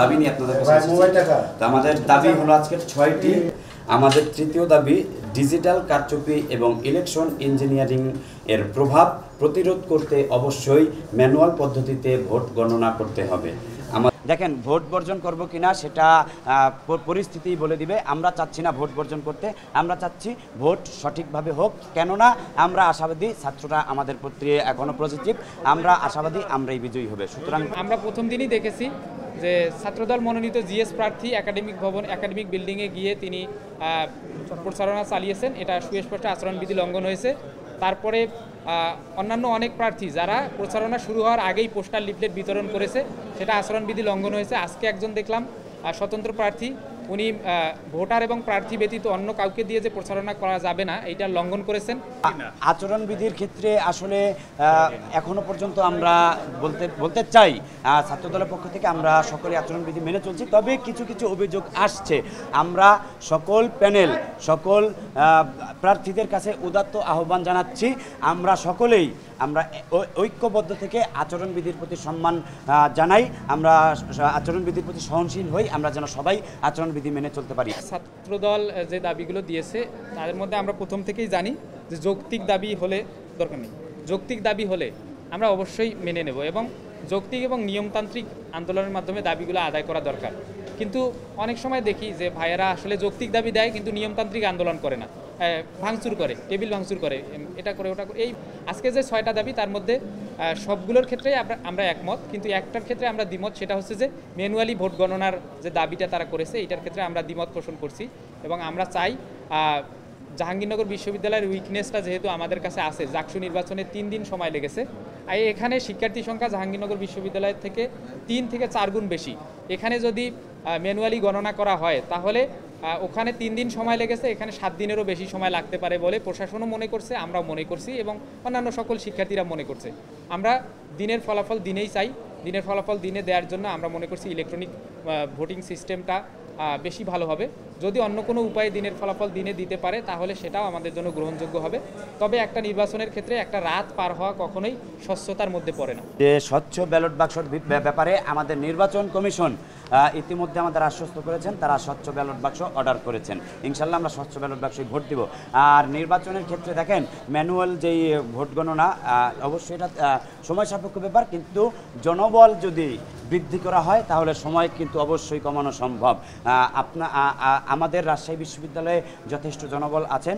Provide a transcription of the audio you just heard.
দাবি নিয়ে আপনাদের কাছে এসেছি। তো আমাদের দাবি হলো আজকের 6টি। আমাদের তৃতীয় দাবি ডিজিটাল কারচুপি এবং ইলেকশন ইঞ্জিনিয়ারিং এর প্রভাব প্রতিরোধ করতে অবশ্যই ম্যানুয়াল পদ্ধতিতে ভোট গণনা করতে হবে। দেখেন, ভোট বর্জন করব কিনা সেটা পরিস্থিতি বলে দিবে। আমরা চাচ্ছি না ভোট বর্জন করতে, আমরা চাচ্ছি ভোট সঠিকভাবে হোক। কেননা আমরা আশাবাদী, ছাত্ররা আমাদের প্রতি এখনও পজিটিভ, আমরা আশাবাদী আমরাই বিজয়ী হবে। সুতরাং আমরা প্রথম দিনই দেখেছি যে ছাত্রদল মনোনীত জিএস প্রার্থী একাডেমিক বিল্ডিংয়ে গিয়ে তিনি প্রচারণা চালিয়েছেন। এটা সুস্পষ্ট আচরণবিধি লঙ্ঘন হয়েছে। তারপরে অন্যান্য অনেক প্রার্থী যারা প্রচারণা শুরু হওয়ার আগেই পোস্টার লিফলেট বিতরণ করেছে, সেটা আচরণবিধি লঙ্ঘন হয়েছে। আজকে একজন দেখলাম স্বতন্ত্র প্রার্থী, উনি ভোটার এবং প্রার্থী ব্যতীত অন্য কাউকে দিয়ে যে প্রচারণা করা যাবে না, এইটা লঙ্ঘন করেছেন। আচরণবিধির ক্ষেত্রে আসলে এখনো পর্যন্ত আমরা বলতে চাই ছাত্রদলের পক্ষ থেকে আমরা সকলে আচরণবিধি মেনে চলছি। তবে কিছু কিছু অভিযোগ আসছে। আমরা সকল প্যানেল, সকল প্রার্থীদের কাছে উদাত্ত আহ্বান জানাচ্ছি, আমরা সকলেই ঐক্যবদ্ধ থেকে আচরণবিধির প্রতি সম্মান জানাই, আমরা আচরণবিধির প্রতি সহনশীল হই, আমরা যেন সবাই আচরণবিধি মেনে চলতে পারি। ছাত্রদল যে দাবিগুলো দিয়েছে তাদের মধ্যে আমরা প্রথম থেকেই জানি যে যৌক্তিক দাবি হলে দরকার নেই, যৌক্তিক দাবি হলে আমরা অবশ্যই মেনে নেব এবং যৌক্তিক এবং নিয়মতান্ত্রিক আন্দোলনের মাধ্যমে দাবিগুলো আদায় করা দরকার। কিন্তু অনেক সময় দেখি যে ভাইয়েরা আসলে যৌক্তিক দাবি দেয় কিন্তু নিয়মতান্ত্রিক আন্দোলন করে না, ভাঙচুর করে, টেবিল ভাঙচুর করে, এটা করে ওটা করে। এই আজকে যে 6টা দাবি তার মধ্যে সবগুলোর ক্ষেত্রেই আমরা একমত, কিন্তু একটার ক্ষেত্রে আমরা দ্বিমত, সেটা হচ্ছে যে ম্যানুয়ালি ভোট গণনার যে দাবিটা তারা করেছে এটার ক্ষেত্রে আমরা দ্বিমত পোষণ করছি। এবং আমরা চাই জাহাঙ্গীরনগর বিশ্ববিদ্যালয়ের উইকনেসটা যেহেতু আমাদের কাছে আছে, জাকসু নির্বাচনে 3 দিন সময় লেগেছে, এখানে শিক্ষার্থী সংখ্যা জাহাঙ্গীরনগর বিশ্ববিদ্যালয়ের থেকে 3 থেকে 4 গুণ বেশি। এখানে যদি ম্যানুয়ালি গণনা করা হয় তাহলে ওখানে 3 দিন সময় লেগেছে, এখানে 7 দিনেরও বেশি সময় লাগতে পারে বলে প্রশাসনও মনে করছে, আমরাও মনে করছি এবং অন্যান্য সকল শিক্ষার্থীরা মনে করছে। আমরা দিনের ফলাফল দিনেই চাই, দিনের ফলাফল দিনে দেওয়ার জন্য আমরা মনে করছি ইলেকট্রনিক ভোটিং সিস্টেমটা বেশি ভালো হবে। যদি অন্য কোনো উপায়ে দিনের ফলাফল দিনে দিতে পারে তাহলে সেটাও আমাদের জন্য গ্রহণযোগ্য হবে। তবে একটা নির্বাচনের ক্ষেত্রে একটা রাত পার হওয়া কখনোই স্বচ্ছতার মধ্যে পড়ে না। যে স্বচ্ছ ব্যালট বাক্সর ব্যাপারে আমাদের নির্বাচন কমিশন ইতিমধ্যে আমাদের আশ্বস্ত করেছেন, তারা স্বচ্ছ ব্যালট বাক্স অর্ডার করেছেন। ইনশাল্লাহ আমরা স্বচ্ছ ব্যালট বাক্সে ভোট দিব। আর নির্বাচনের ক্ষেত্রে দেখেন, ম্যানুয়াল যেই ভোট গণনা অবশ্যই এটা সময় সাপেক্ষ ব্যাপার, কিন্তু জনবল যদি বৃদ্ধি করা হয় তাহলে সময় কিন্তু অবশ্যই কমানো সম্ভব। আমাদের রাজশাহী বিশ্ববিদ্যালয়ে যথেষ্ট জনবল আছেন।